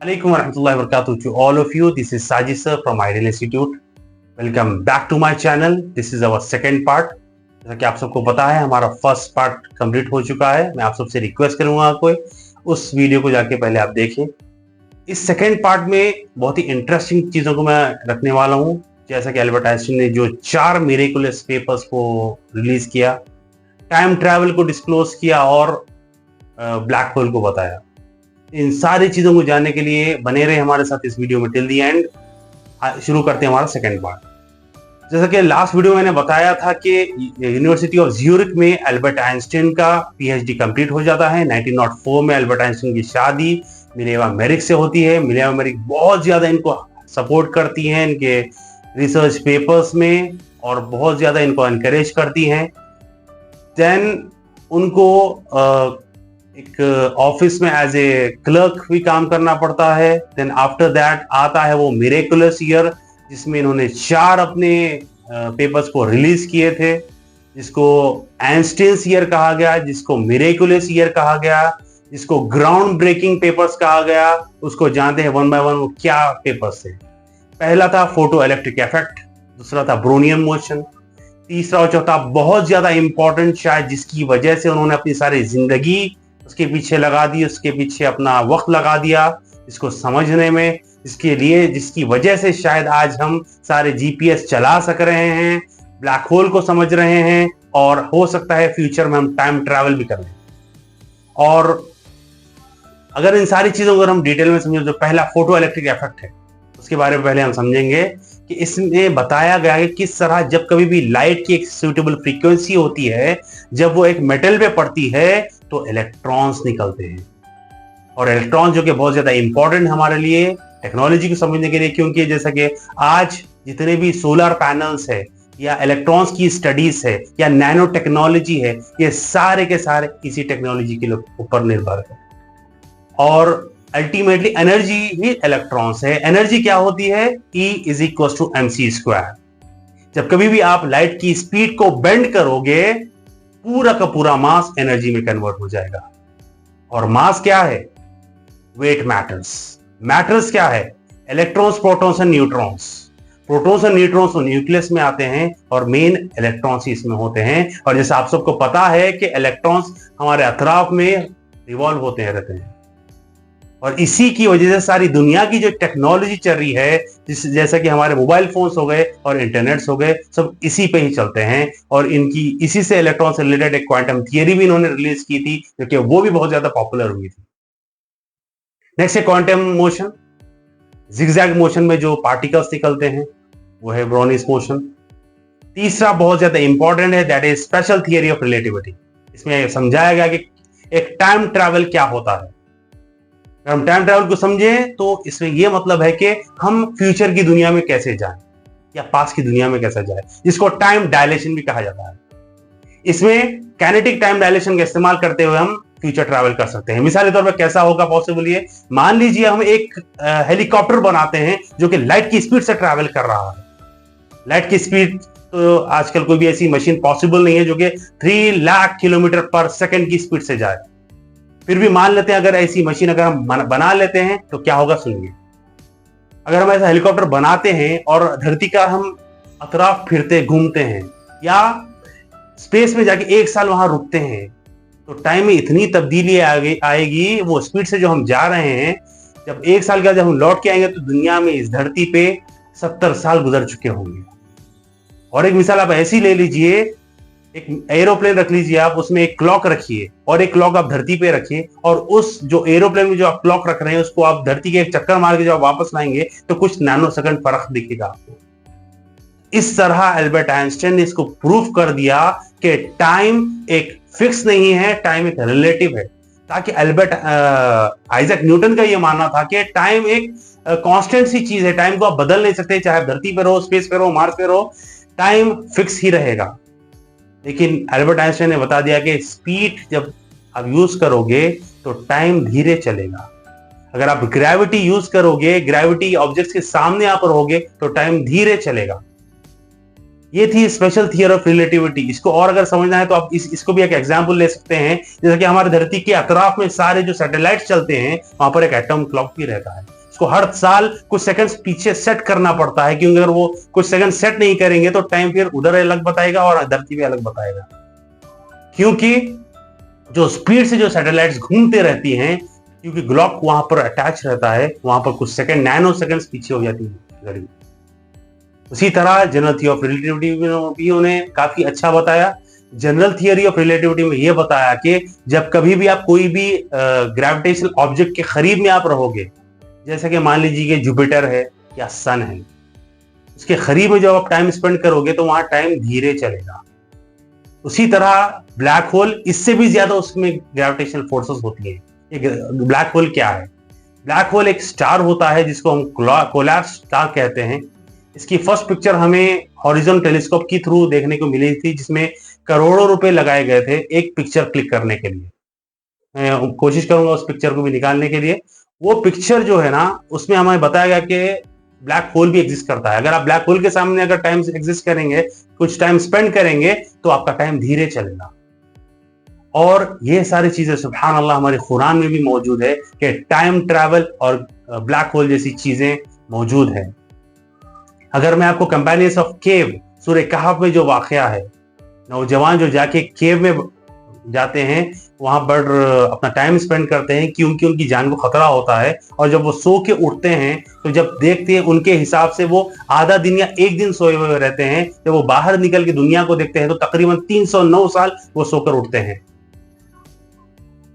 Alaikum warahmatullahi wabarakatuh to all of you. This is Sajid sir from Ideal Institute. Welcome back to my channel. This is our second part. जैसा कि आप सबको पता है हमारा first part complete हो चुका है। मैं आप सबसे रिक्वेस्ट करूंगा कोई उस वीडियो को जाके पहले आप देखें। इस सेकेंड पार्ट में बहुत ही इंटरेस्टिंग चीज़ों को मैं रखने वाला हूँ। जैसा कि एल्बर्ट आइंस्टीन ने जो 4 मिरेकुलस पेपर्स को रिलीज किया, टाइम ट्रैवल को डिस्क्लोज किया और ब्लैक होल को बताया। इन सारी चीज़ों को जानने के लिए बने रहे हमारे साथ इस वीडियो में टिल दी एंड। शुरू करते हैं हमारा सेकेंड पार्ट। जैसा कि लास्ट वीडियो में मैंने बताया था कि यूनिवर्सिटी ऑफ ज्यूरिख में एल्बर्ट आइंस्टीन का पीएचडी कंप्लीट हो जाता है। 1904 में एल्बर्ट आइंस्टीन की शादी मिलेवा मेरिक से होती है। मिलेवा मेरिक बहुत ज़्यादा इनको सपोर्ट करती हैं इनके रिसर्च पेपर्स में और बहुत ज़्यादा इनको एनकरेज करती हैं। देन उनको एक ऑफिस में एज ए क्लर्क भी काम करना पड़ता है। देन आफ्टर दैट आता है वो मिरेकुलस ईयर, जिसमें इन्होंने 4 अपने पेपर्स को रिलीज किए थे, जिसको आइंस्टीन्स ईयर कहा गया, जिसको मिरेकुलस ईयर कहा गया, जिसको ग्राउंड ब्रेकिंग पेपर्स कहा गया। उसको जानते हैं वन बाय वन वो क्या पेपर्स थे। पहला था फोटो इलेक्ट्रिक इफेक्ट, दूसरा था ब्रोनियन मोशन, तीसरा और चौथा बहुत ज्यादा इंपॉर्टेंट शायद जिसकी वजह से उन्होंने अपनी सारी जिंदगी उसके पीछे लगा दी, उसके पीछे अपना वक्त लगा दिया इसको समझने में, जिसकी वजह से शायद आज हम सारे जीपीएस चला सक रहे हैं, ब्लैक होल को समझ रहे हैं और हो सकता है फ्यूचर में हम टाइम ट्रैवल भी कर लें। और अगर इन सारी चीजों को हम डिटेल में समझें, जो पहला फोटो इलेक्ट्रिक इफेक्ट है उसके बारे में पहले हम समझेंगे कि इसमें बताया गया है कि किस तरह जब कभी भी लाइट की एक सूटेबल फ्रीक्वेंसी होती है, जब वो एक मेटल पे पड़ती है तो इलेक्ट्रॉन्स निकलते हैं। और इलेक्ट्रॉन जो कि बहुत ज्यादा इंपॉर्टेंट हमारे लिए टेक्नोलॉजी को समझने के लिए, क्योंकि जैसा कि आज जितने भी सोलर पैनल्स है या इलेक्ट्रॉन्स की स्टडीज है या नैनो टेक्नोलॉजी है, ये सारे के सारे इसी टेक्नोलॉजी के ऊपर निर्भर है। और अल्टीमेटली एनर्जी ही इलेक्ट्रॉन्स है। एनर्जी क्या होती है? E is equal to mc²। जब कभी भी आप लाइट की स्पीड को बेंड करोगे, पूरा का पूरा मास एनर्जी में कन्वर्ट हो जाएगा। और मास क्या है? Wait matters. मैटर्स क्या है? Electrons, protons and neutrons. Protons और न्यूट्रॉन्स तो न्यूक्लियस में आते हैं और मेन इलेक्ट्रॉन्स ही इसमें होते हैं। और जैसे आप सबको पता है कि इलेक्ट्रॉन्स हमारे अतराफ में रिवॉल्व होते हैं, रहते हैं। और इसी की वजह से सारी दुनिया की जो टेक्नोलॉजी चल रही है, जैसा कि हमारे मोबाइल फोन्स हो गए और इंटरनेट्स हो गए, सब इसी पे ही चलते हैं। और इनकी इसी से इलेक्ट्रॉन से रिलेटेड एक क्वांटम थियरी भी इन्होंने रिलीज की थी, क्योंकि वो भी बहुत ज्यादा पॉपुलर हुई थी। नेक्स्ट है क्वांटम मोशन। जिगजैग मोशन में जो पार्टिकल्स निकलते हैं वो है ब्रोनियन मोशन। तीसरा बहुत ज्यादा इंपॉर्टेंट है, that is special theory of relativity. इसमें समझाया गया कि एक टाइम ट्रैवल क्या होता है। अगर हम टाइम ट्रैवल को समझें तो इसमें यह मतलब है कि हम फ्यूचर की दुनिया में कैसे जाएं या पास्ट की दुनिया में कैसे जाएं, जिसको टाइम डायलेशन भी कहा जाता है। इसमें काइनेटिक टाइम डायलेशन का इस्तेमाल करते हुए हम फ्यूचर ट्रैवल कर सकते हैं। मिसाल के तौर पर कैसा होगा पॉसिबल ये? मान लीजिए हम एक हेलीकॉप्टर बनाते हैं जो कि लाइट की स्पीड से ट्रैवल कर रहा है। लाइट की स्पीड तो आजकल कोई भी ऐसी मशीन पॉसिबल नहीं है जो कि 3 लाख किलोमीटर पर सेकंड की स्पीड से जाए। फिर भी मान लेते हैं अगर ऐसी मशीन अगर हम बना लेते हैं तो क्या होगा सुनिए। अगर हम ऐसा हेलीकॉप्टर बनाते हैं और धरती का हम अतराफ फिरते घूमते हैं या स्पेस में जाके 1 साल वहां रुकते हैं, तो टाइम में इतनी तब्दीली आएगी वो स्पीड से जो हम जा रहे हैं। जब 1 साल के बाद जब हम लौट के आएंगे तो दुनिया में इस धरती पे 70 साल गुजर चुके होंगे। और एक मिसाल आप ऐसी ले लीजिए, एक एरोप्लेन रख लीजिए आप, उसमें एक क्लॉक रखिए और एक क्लॉक आप धरती पे रखिए, और उस जो एरोप्लेन में जो आप क्लॉक रख रहे हैं उसको आप धरती के एक चक्कर मार के जब वापस लाएंगे तो कुछ नैनो सेकंड फर्क दिखेगा आपको। इस तरह एल्बर्ट आइंस्टाइन ने इसको प्रूफ कर दिया कि टाइम एक फिक्स नहीं है, टाइम एक रिलेटिव है। ताकि आइजैक न्यूटन का यह मानना था कि टाइम एक कांस्टेंट सी चीज है, टाइम को आप बदल नहीं सकते, चाहे धरती पे रहो, स्पेस पे रहो, मार्स पे रहो, टाइम फिक्स ही रहेगा। लेकिन एल्बर्ट आइंस्टाइन ने बता दिया कि स्पीड जब आप यूज करोगे तो टाइम धीरे चलेगा। अगर आप ग्रेविटी यूज करोगे, ग्रेविटी ऑब्जेक्ट्स के सामने आप रहोगे तो टाइम धीरे चलेगा। ये थी स्पेशल थियरी ऑफ रिलेटिविटी। इसको और अगर समझना है तो आप इसको भी एक एग्जांपल ले सकते हैं। जैसे कि हमारी धरती के अतराफ में सारे जो सैटेलाइट्स चलते हैं, वहां पर एक एटम क्लॉक भी रहता है। इसको हर साल कुछ सेकंड्स पीछे सेट करना पड़ता है, क्योंकि अगर वो कुछ सेकंड सेट नहीं करेंगे तो टाइम फिर उधर अलग बताएगा और धरती भी अलग बताएगा। क्योंकि जो स्पीड से जो सैटेलाइट्स घूमते रहती हैं, क्योंकि क्लॉक वहां पर अटैच रहता है, वहां पर कुछ सेकंड, नैनो सेकंड्स पीछे हो जाती है घड़ी। उसी तरह जनरल थियरी ऑफ रिलेटिविटी भी उन्हें काफी अच्छा बताया। जनरल थियरी ऑफ रिलेटिविटी में यह बताया कि जब कभी भी आप कोई भी ग्रेविटेशनल ऑब्जेक्ट के करीब में आप रहोगे, जैसे कि मान लीजिए कि जुपिटर है या सन है, उसके करीब में जब आप टाइम स्पेंड करोगे तो वहां टाइम धीरे चलेगा। उसी तरह ब्लैक होल, इससे भी ज्यादा उसमें ग्रेविटेशनल फोर्सेस होती है। ब्लैक होल क्या है? ब्लैक होल एक स्टार होता है जिसको हम कोलैप्स स्टार कहते हैं। इसकी फर्स्ट पिक्चर हमें हॉरिजॉन टेलीस्कोप के थ्रू देखने को मिली थी, जिसमें करोड़ों रुपए लगाए गए थे एक पिक्चर क्लिक करने के लिए। मैं कोशिश करूंगा उस पिक्चर को भी निकालने के लिए। वो पिक्चर जो है ना, उसमें हमें बताया गया कि ब्लैक होल भी एग्जिस्ट करता है। अगर आप ब्लैक होल के सामने अगर टाइम एग्जिस्ट करेंगे, कुछ टाइम स्पेंड करेंगे, तो आपका टाइम धीरे चलेगा। और ये सारी चीजें सुभान अल्लाह हमारे कुरान में भी मौजूद है कि टाइम ट्रैवल और ब्लैक होल जैसी चीजें मौजूद है। अगर मैं आपको कंपेनियंस ऑफ केव, सूरह कहफ में जो वाकया है, नौजवान जो जाके केव में जाते हैं, वहां पर अपना टाइम स्पेंड करते हैं क्योंकि उनकी जान को खतरा होता है, और जब वो सो के उठते हैं तो जब देखते हैं उनके हिसाब से वो आधा दिन या एक दिन सोए हुए रहते हैं। जब वो बाहर निकल के दुनिया को देखते हैं तो तकरीबन 309 साल वो सोकर उठते हैं।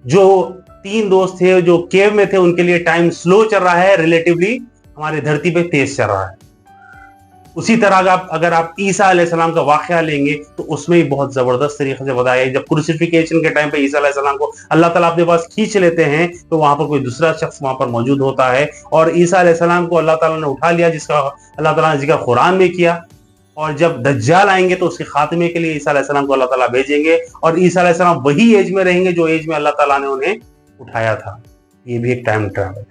जो 3 दोस्त थे जो केव में थे, उनके लिए टाइम स्लो चल रहा है, रिलेटिवली हमारी धरती पे तेज चल रहा है। उसी तरह अगर आप ईसा अलैहिस्सलाम का वाकया लेंगे तो उसमें भी बहुत जबरदस्त तरीके से बताया है। जब क्रूसिफिकेशन के टाइम पे ईसा अलैहिस्सलाम को अल्लाह ताला अपने पास खींच लेते हैं तो वहां पर कोई दूसरा शख्स वहां पर मौजूद होता है, और ईसा अलैहिस्सलाम को अल्लाह ताला ने उठा लिया, जिसका अल्लाह ताला ने जिक्र कुरान में किया। और जब दज्जाल आएंगे तो उसके खात्मे के लिए ईसा अलैहिस्सलाम को अल्लाह ताला भेजेंगे, और ईसा अलैहिस्सलाम वही एज में रहेंगे जो एज में अल्लाह ताला ने उन्हें उठाया था। ये भी एक टाइम ट्रैवल है।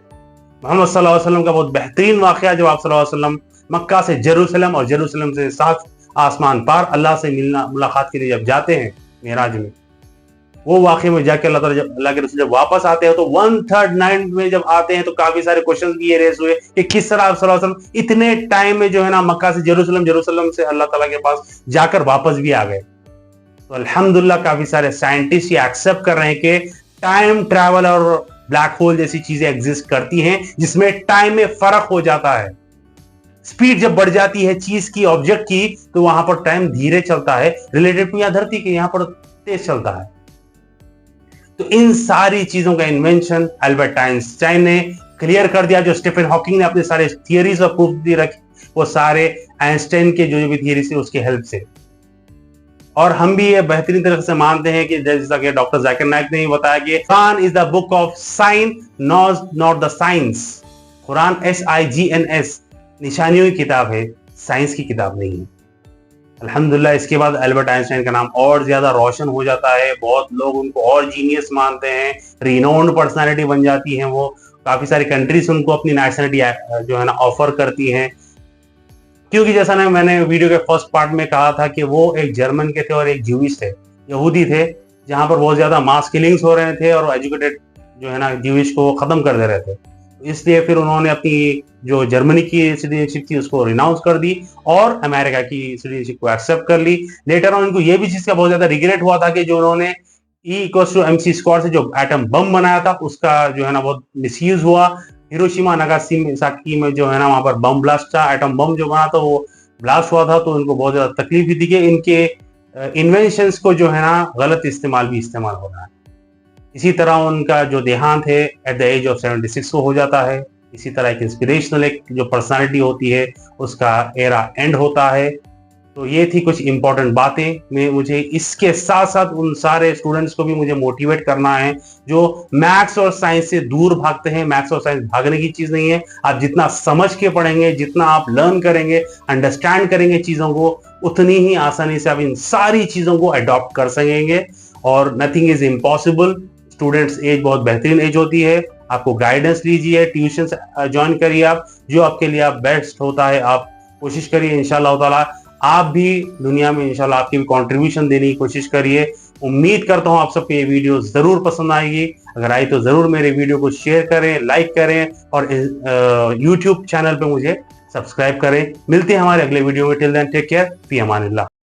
मोहम्मद सल्लल्लाहु अलैहि वसल्लम का बहुत बेहतरीन वाकया, जब आप सल्लल्लाहु अलैहि वसल्लम मक्का से जेरूसलम और जेरूसलम से 7 आसमान पार अल्लाह से मुलाकात के लिए जब जाते हैं मेराज में, वो वाकई में जाके अल्लाह के रसूल जब वापस आते हैं तो 1/3 नाइट में जब आते हैं तो काफी सारे क्वेश्चंस भी ये रेस हुए कि किस तरह आप सल्लल्लाहु अलैहि वसल्लम इतने टाइम में जो है ना मक्का से जेरूसलम, जेरूसलम से अल्लाह ताला के पास जाकर वापस भी आ गए। तो अल्हम्दुलिल्लाह काफी सारे साइंटिस्ट ये एक्सेप्ट कर रहे हैं कि टाइम ट्रैवल और ब्लैक होल जैसी चीजें एग्जिस्ट करती हैं, जिसमें टाइम में फर्क हो जाता है। स्पीड जब बढ़ जाती है चीज की, ऑब्जेक्ट की, तो वहां पर टाइम धीरे चलता है, रिलेटेड टू यहाँ धरती के, यहां पर तेज चलता है। तो इन सारी चीजों का इन्वेंशन अल्बर्ट आइंस्टाइन ने क्लियर कर दिया। जो स्टीफन हॉकिंग ने अपने सारे थियरीज और प्रूफ दी रखे, वो सारे आइंस्टाइन के जो भी थियरी से उसकी हेल्प से। और हम भी ये बेहतरीन तरह से मानते हैं कि जैसा कि डॉक्टर जाकिर नाइक ने बताया कि Quran is the book of sine not the science. Quran SIGNS निशानियों की किताब है, साइंस की किताब नहीं है। अल्हम्दुलिल्लाह इसके बाद अल्बर्ट आइंस्टाइन का नाम और ज्यादा रोशन हो जाता है, बहुत लोग उनको और जीनियस मानते हैं, रिनोन्ड पर्सनालिटी बन जाती हैं वो। काफी सारी कंट्रीज उनको अपनी नेशनलिटी जो है ना ऑफर करती हैं, क्योंकि जैसा ना मैंने वीडियो के फर्स्ट पार्ट में कहा था कि वो एक जर्मन के थे और एक ज्यूइश थे, यहूदी थे, जहां पर बहुत ज्यादा मास किलिंग्स हो रहे थे और एजुकेटेड जो है ना ज्यूइश को खत्म कर दे रहे थे। इसलिए फिर उन्होंने अपनी जो जर्मनी की सिटीजनशिप थी उसको रिनाउंस कर दी और अमेरिका की सिटीजनशिप को एक्सेप्ट कर ली। लेटर ऑन उनको ये भी चीज का बहुत ज्यादा रिग्रेट हुआ था कि जो उन्होंने E=mc² से जो एटम बम बनाया था उसका जो है ना बहुत मिसयूज हुआ। हिरोशिमा नागासाकी में जो है ना वहां पर बम ब्लास्ट था, एटम बम जो बना था वो ब्लास्ट हुआ था, तो उनको बहुत ज्यादा तकलीफ भी थी कि इनके इन्वेंशंस को जो है ना गलत इस्तेमाल हो रहा है। इसी तरह उनका जो देहांत है एट द एज ऑफ 76 को हो जाता है। इसी तरह एक इंस्पिरेशनल एक जो पर्सनालिटी होती है उसका एरा एंड होता है। तो ये थी कुछ इंपॉर्टेंट बातें। मैं मुझे इसके साथ साथ उन सारे स्टूडेंट्स को भी मुझे मोटिवेट करना है जो मैथ्स और साइंस से दूर भागते हैं। मैथ्स और साइंस भागने की चीज नहीं है। आप जितना समझ के पढ़ेंगे, जितना आप लर्न करेंगे, अंडरस्टैंड करेंगे चीजों को, उतनी ही आसानी से आप इन सारी चीजों को अडॉप्ट कर सकेंगे। और नथिंग इज इम्पॉसिबल। स्टूडेंट्स एज बहुत बेहतरीन एज होती है। आपको गाइडेंस लीजिए, ट्यूशन ज्वाइन करिए, आप जो आपके लिए आप बेस्ट होता है आप कोशिश करिए। इंशाअल्लाह ताला आप भी दुनिया में इंशाल्लाह आपकी भी कंट्रीब्यूशन देने की कोशिश करिए। उम्मीद करता हूं आप सबको ये वीडियो जरूर पसंद आएगी। अगर आई तो जरूर मेरे वीडियो को शेयर करें, लाइक करें और यूट्यूब चैनल पे मुझे सब्सक्राइब करें। मिलते हैं हमारे अगले वीडियो में। टिल देन टेक केयर, फी अमानिल्लाह।